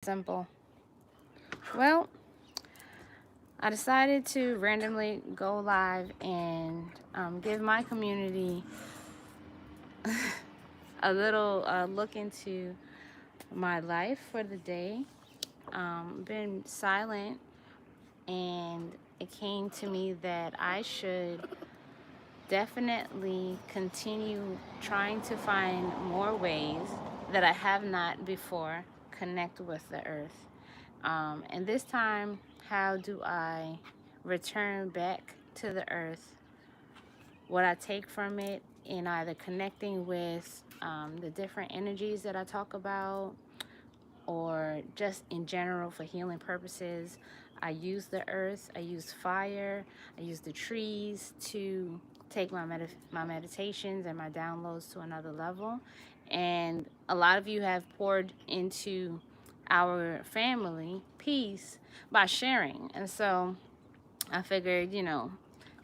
Simple. Well, I decided to randomly go live and give my community a little look into my life for the day. Been silent, and it came to me that I should definitely continue trying to find more ways that I have not before connect with the earth. And this time, how do I return back to the earth? What I take from it in either connecting with the different energies that I talk about, or just in general for healing purposes. I use the earth, I use fire, I use the trees to take my meditations and my downloads to another level. And a lot of you have poured into our family peace by sharing. And so I figured,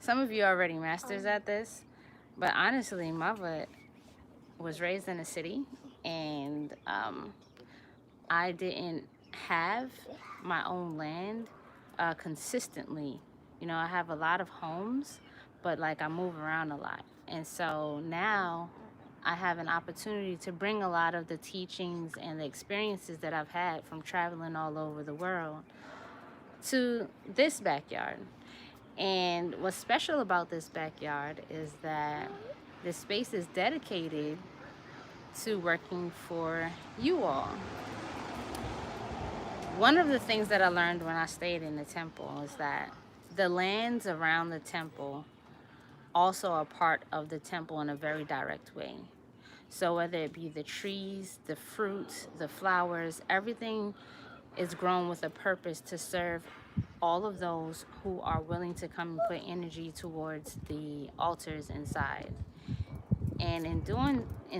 some of you are already masters at this, but honestly, Mava was raised in a city, and I didn't have my own land consistently. I have a lot of homes, but like I move around a lot. And so now I have an opportunity to bring a lot of the teachings and the experiences that I've had from traveling all over the world to this backyard. And what's special about this backyard is that this space is dedicated to working for you all. One of the things that I learned when I stayed in the temple is that the lands around the temple also are part of the temple in a very direct way. So whether it be the trees, the fruits, the flowers, everything is grown with a purpose to serve all of those who are willing to come and put energy towards the altars inside. And in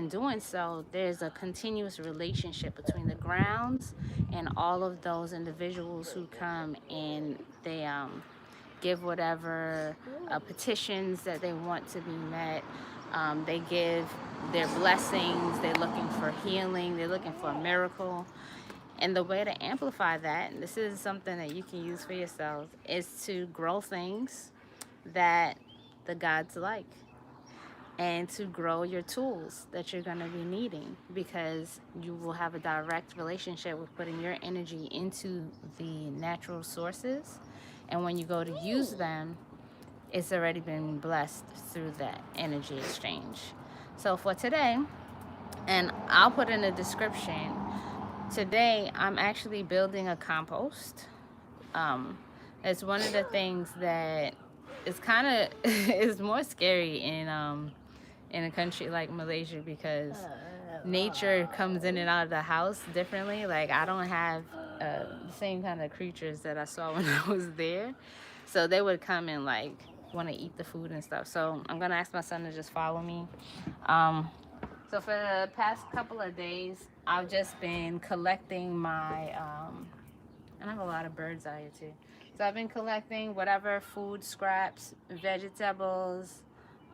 doing so, there's a continuous relationship between the grounds and all of those individuals who come, and they give whatever petitions that they want to be met. They give their blessings. They're looking for healing. They're looking for a miracle. And the way to amplify that, and this is something that you can use for yourselves, is to grow things that the gods like, and to grow your tools that you're going to be needing, because you will have a direct relationship with putting your energy into the natural sources. And when you go to use them, it's already been blessed through that energy exchange. So for today, and I'll put in the description, today I'm actually building a compost. Um, it's one of the things that is kind of is more scary in a country like Malaysia, because nature comes in and out of the house differently. Like, I don't have the same kind of creatures that I saw when I was there. So they would come and like want to eat the food and stuff. So I'm gonna ask my son to just follow me. Um, so for the past couple of days, I've just been collecting my and I have a lot of birds out here too. So I've been collecting whatever food scraps, vegetables.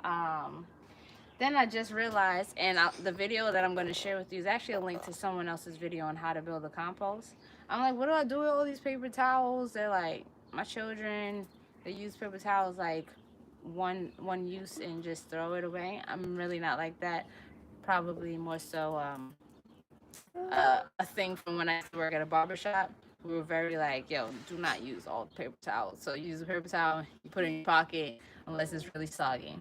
Um, then I just realized, and the video that I'm going to share with you is actually a link to someone else's video on how to build a compost. I'm like, what do I do with all these paper towels? They're like, my children, they use paper towels like one use and just throw it away. I'm really not like that. Probably more so a thing from when I used to work at a barber shop. We were very like, yo, do not use all the paper towels. So you use a paper towel, you put it in your pocket unless it's really soggy.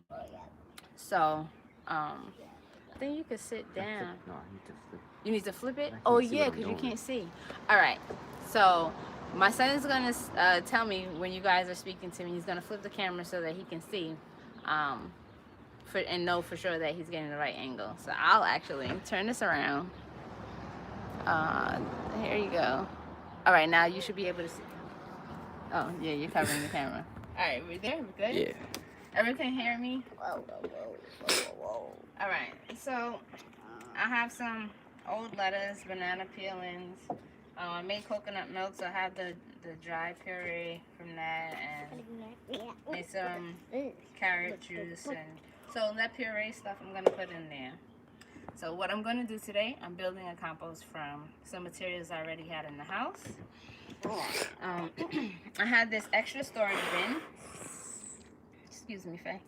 So, I think you could sit down. No, I need to flip. You need to flip it? I Oh, can't see yeah, what I'm because you doing. can't see. All right. So, my son is going to tell me when you guys are speaking to me. He's going to flip the camera so that he can see um, and know for sure that he's getting the right angle. So, I'll actually turn this around. Uh, Here you go. All right, now you should be able to see. Oh, yeah, you're covering the camera. All right, we're there. We're good? Yeah. Everyone hear me? All right, so I have some old lettuce, banana peelings. I made coconut milk, so I have the dry puree from that, and made some carrot juice. And so that puree stuff I'm gonna put in there. So what I'm going to do today, I'm building a compost from some materials I already had in the house. I had this extra storage bin. Excuse me, Faye.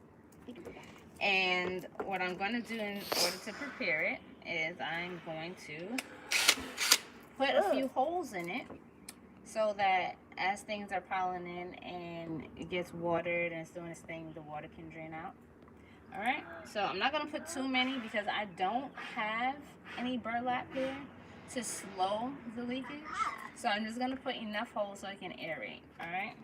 And what I'm going to do in order to prepare it is I'm going to put a few holes in it so that as things are piling in and it gets watered and it's doing its thing, the water can drain out. Alright, so I'm not going to put too many because I don't have any burlap here to slow the leakage. So I'm just going to put enough holes so I can aerate. Alright.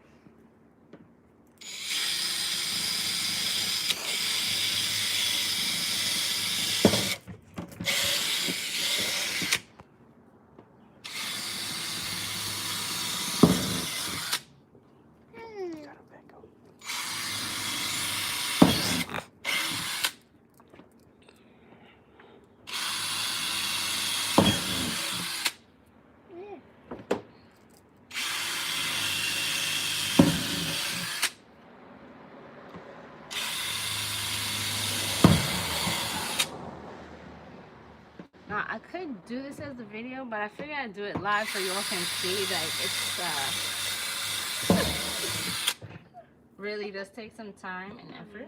Now, I could do this as a video, but I figured I'd do it live so y'all can see that it's really does take some time and effort.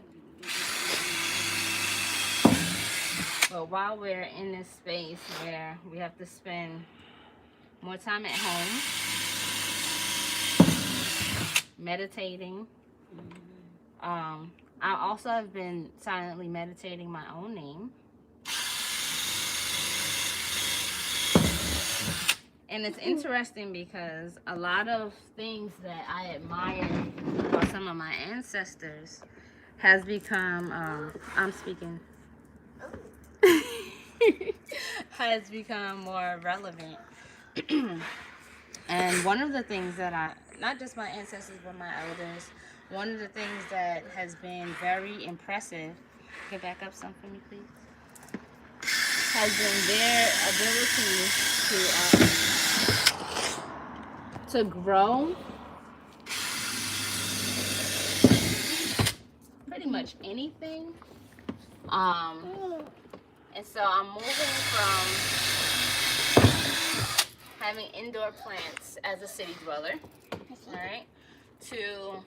But while we're in this space where we have to spend more time at home, meditating, I also have been silently meditating my own name. And it's interesting because a lot of things that I admire about some of my ancestors has become, I'm speaking, has become more relevant. And one of the things that not just my ancestors, but my elders, one of the things that has been very impressive, get back up some for me, please, has been their ability to grow pretty much anything. And so I'm moving from having indoor plants as a city dweller, all right, to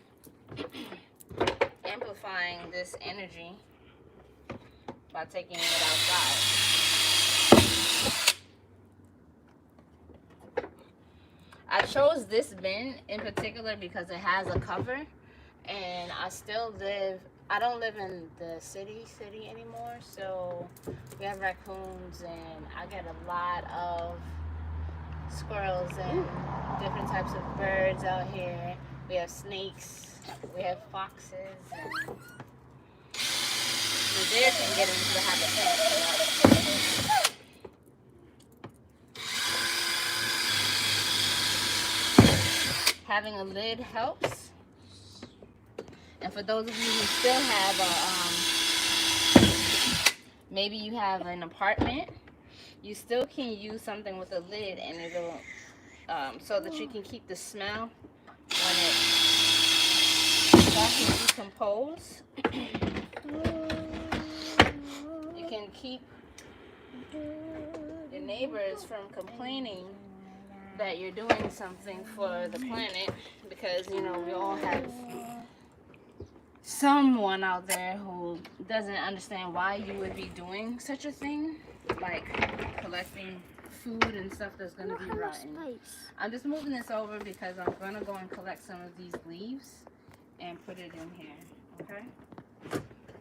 amplifying this energy by taking it outside. I chose this bin in particular because it has a cover, and I don't live in the city anymore, so we have raccoons and I get a lot of squirrels and different types of birds out here. We have snakes, we have foxes, and the deer can get into the habitat. Having a lid helps. And for those of you who still have maybe you have an apartment, you still can use something with a lid, and it'll so that you can keep the smell when it starts to decompose. You can keep your neighbors from complaining that you're doing something for the planet, because we all have someone out there who doesn't understand why you would be doing such a thing, like collecting food and stuff that's going to be rotten. I'm just moving this over because I'm going to go and collect some of these leaves and put it in here, okay?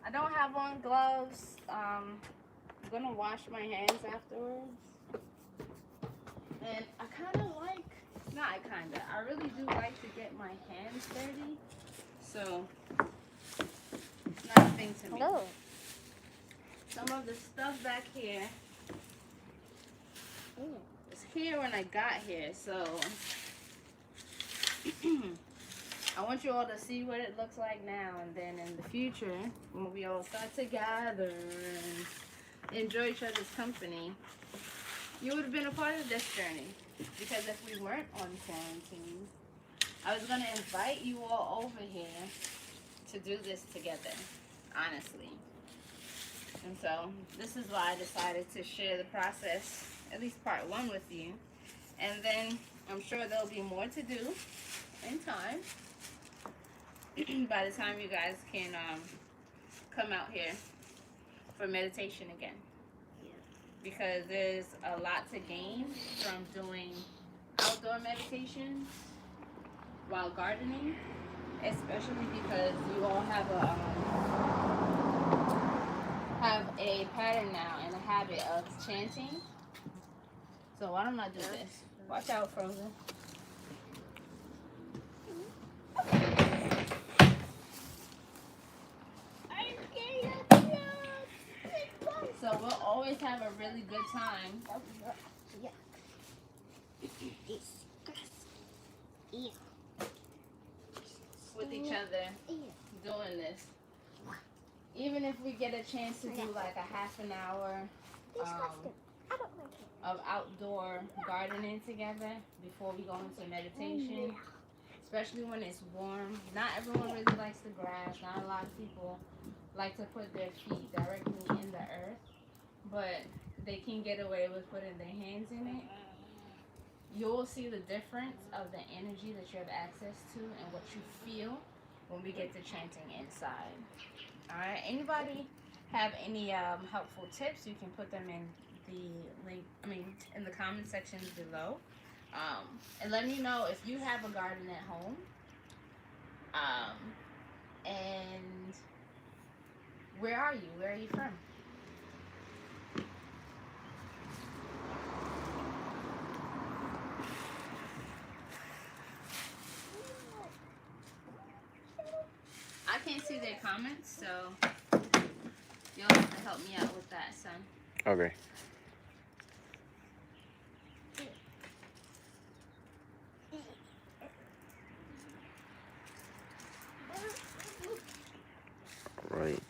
I don't have on gloves. I'm going to wash my hands afterwards. And I really do like to get my hands dirty. So, not a thing to me. No. Some of the stuff back here was here when I got here. So, I want you all to see what it looks like now. And then in the future, when we all start to gather and enjoy each other's company, you would have been a part of this journey. Because if we weren't on quarantine, I was going to invite you all over here to do this together, honestly. And so this is why I decided to share the process, at least part 1 with you. And then I'm sure there'll be more to do in time by the time you guys can come out here for meditation again. Because there's a lot to gain from doing outdoor meditations while gardening, especially because you all have a pattern now and a habit of chanting. So why don't I do this? Watch out, Frozen. So we'll always have a really good time with each other doing this. Even if we get a chance to do like a half an hour of outdoor gardening together before we go into meditation, especially when it's warm. Not everyone really likes the grass. Not a lot of people like to put their feet directly in the earth, but they can get away with putting their hands in it. You'll see the difference of the energy that you have access to and what you feel when we get to chanting inside. All right. Anybody have any helpful tips? You can put them in the link. In the comment sections below. And let me know if you have a garden at home. And where are you? Where are you from? I can't see their comments, so you'll have to help me out with that, son. Okay. Right.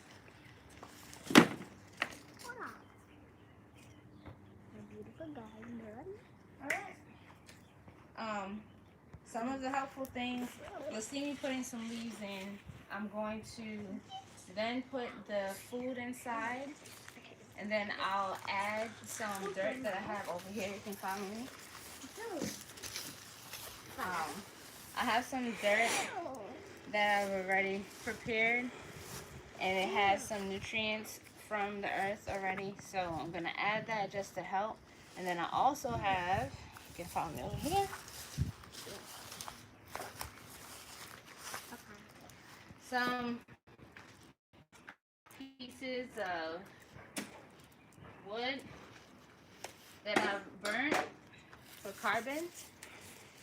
Some of the helpful things, you'll see me putting some leaves in. I'm going to then put the food inside, and then I'll add some dirt that I have over here. You can follow me. I have some dirt that I've already prepared, and it has some nutrients from the earth already. So I'm going to add that just to help. And then I also have, you can follow me over here, some pieces of wood that I've burnt for carbon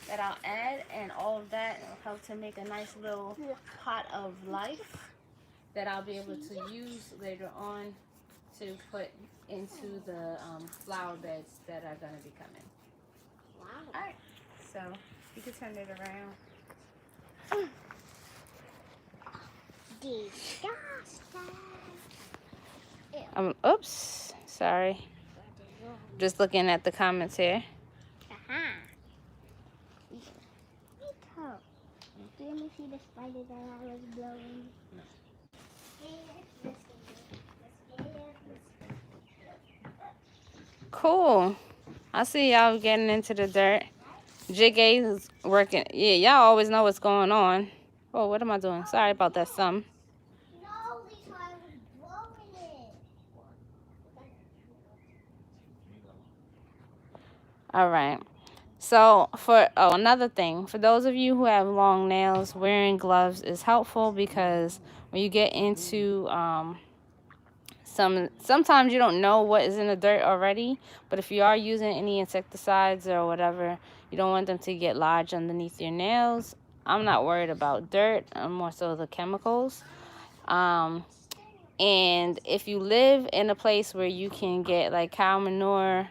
that I'll add, and all of that will help to make a nice little pot of life that I'll be able to use later on to put into the flower beds that are going to be coming. Wow. All right, so you can turn it around. Oops, sorry. Just looking at the comments here. Let me see the spider that I was blowing. Cool. I see y'all getting into the dirt. Jiggy is working. Yeah, y'all always know what's going on. Oh, what am I doing? Sorry about that, son. No, Lisa, I was blowing it. All right. So another thing, for those of you who have long nails, wearing gloves is helpful because when you get into sometimes you don't know what is in the dirt already, but if you are using any insecticides or whatever, you don't want them to get lodged underneath your nails. I'm not worried about dirt. I'm more so the chemicals. And if you live in a place where you can get like cow manure,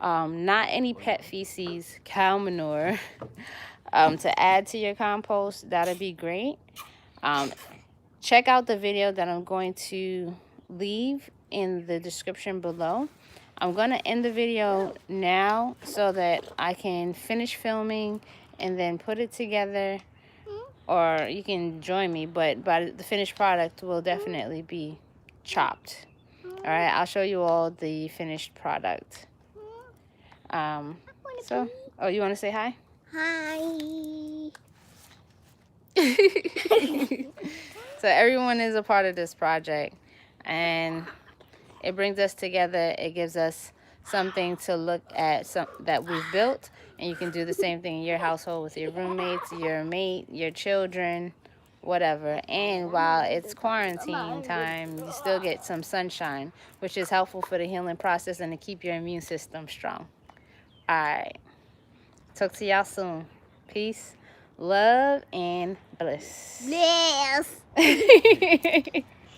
not any pet feces, cow manure, to add to your compost, that'd be great. Check out the video that I'm going to leave in the description below. I'm going to end the video now so that I can finish filming and then put it together, or you can join me, but the finished product will definitely be chopped. All right, I'll show you all the finished product. So, oh, you want to say hi? Hi. So everyone is a part of this project, and it brings us together. It gives us something to look at, some that we've built, and you can do the same thing in your household with your roommates, your mate, your children, whatever. And while it's quarantine time, you still get some sunshine, which is helpful for the healing process and to keep your immune system strong. All right, talk to y'all soon. Peace, love, and bliss. Yes.